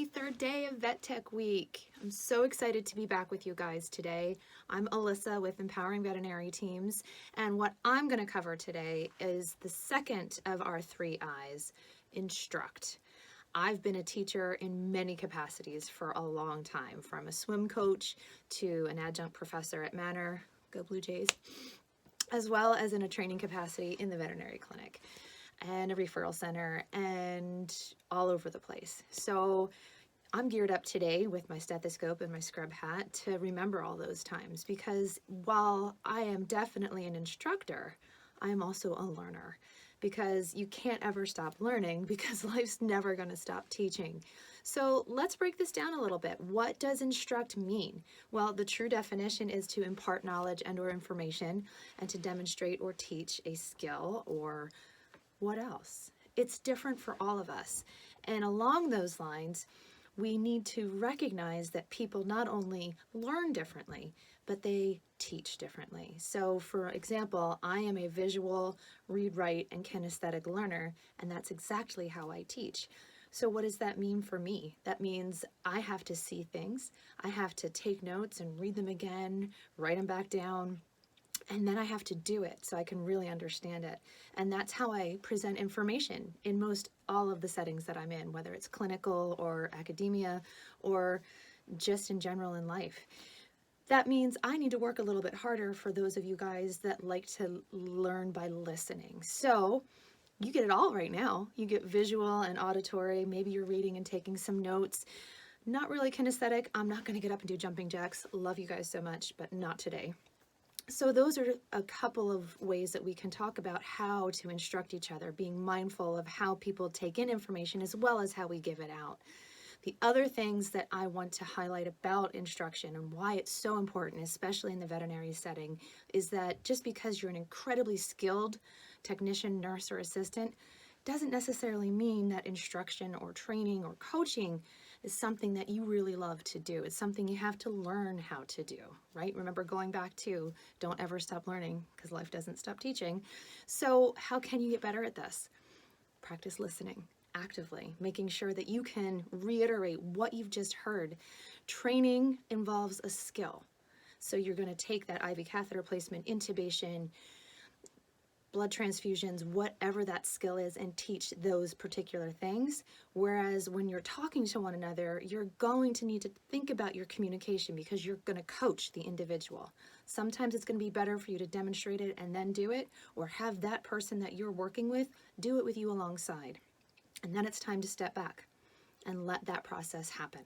Happy third day of Vet Tech Week. I'm so excited to be back with you guys today. I'm Alyssa with Empowering Veterinary Teams, and what I'm going to cover today is the second of our 3 I's, Instruct. I've been a teacher in many capacities for a long time, from a swim coach to an adjunct professor at Manor, go Blue Jays, as well as in a training capacity in the veterinary clinic and a referral center and all over the place. So I'm geared up today with my stethoscope and my scrub hat to remember all those times, because while I am definitely an instructor, I am also a learner, because you can't ever stop learning because life's never going to stop teaching. So let's break this down a little bit. What does instruct mean? Well, the true definition is to impart knowledge and or information and to demonstrate or teach a skill, or what else? It's different for all of us. And along those lines, we need to recognize that people not only learn differently, but they teach differently. So for example, I am a visual, read, write, and kinesthetic learner, and that's exactly how I teach. So what does that mean for me? That means I have to see things, I have to take notes and read them again, write them back down, and then I have to do it so I can really understand it. And that's how I present information in most all of the settings that I'm in, whether it's clinical or academia or just in general in life. That means I need to work a little bit harder for those of you guys that like to learn by listening. So you get it all right now. You get visual and auditory. Maybe you're reading and taking some notes. Not really kinesthetic. I'm not going to get up and do jumping jacks. Love you guys so much, but not today. So those are a couple of ways that we can talk about how to instruct each other, being mindful of how people take in information as well as how we give it out. The other things that I want to highlight about instruction and why it's so important, especially in the veterinary setting, is that just because you're an incredibly skilled technician, nurse, or assistant, doesn't necessarily mean that instruction or training or coaching is something that you really love to do. It's something you have to learn how to do, right? Remember, going back to don't ever stop learning, because life doesn't stop teaching. So how can you get better at this? Practice listening actively, making sure that you can reiterate what you've just heard. Training involves a skill. So you're going to take that IV catheter placement, intubation, blood transfusions, whatever that skill is, and teach those particular things. Whereas when you're talking to one another, you're going to need to think about your communication, because you're going to coach the individual. Sometimes it's going to be better for you to demonstrate it and then do it, or have that person that you're working with do it with you alongside. And then it's time to step back and let that process happen.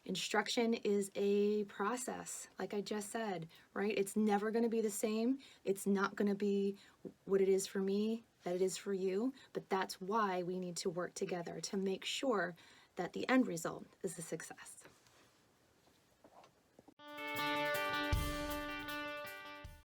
Instruction is a process, like I just said, right? It's never going to be the same. It's not going to be what it is for me, that it is for you, but that's why we need to work together to make sure that the end result is a success.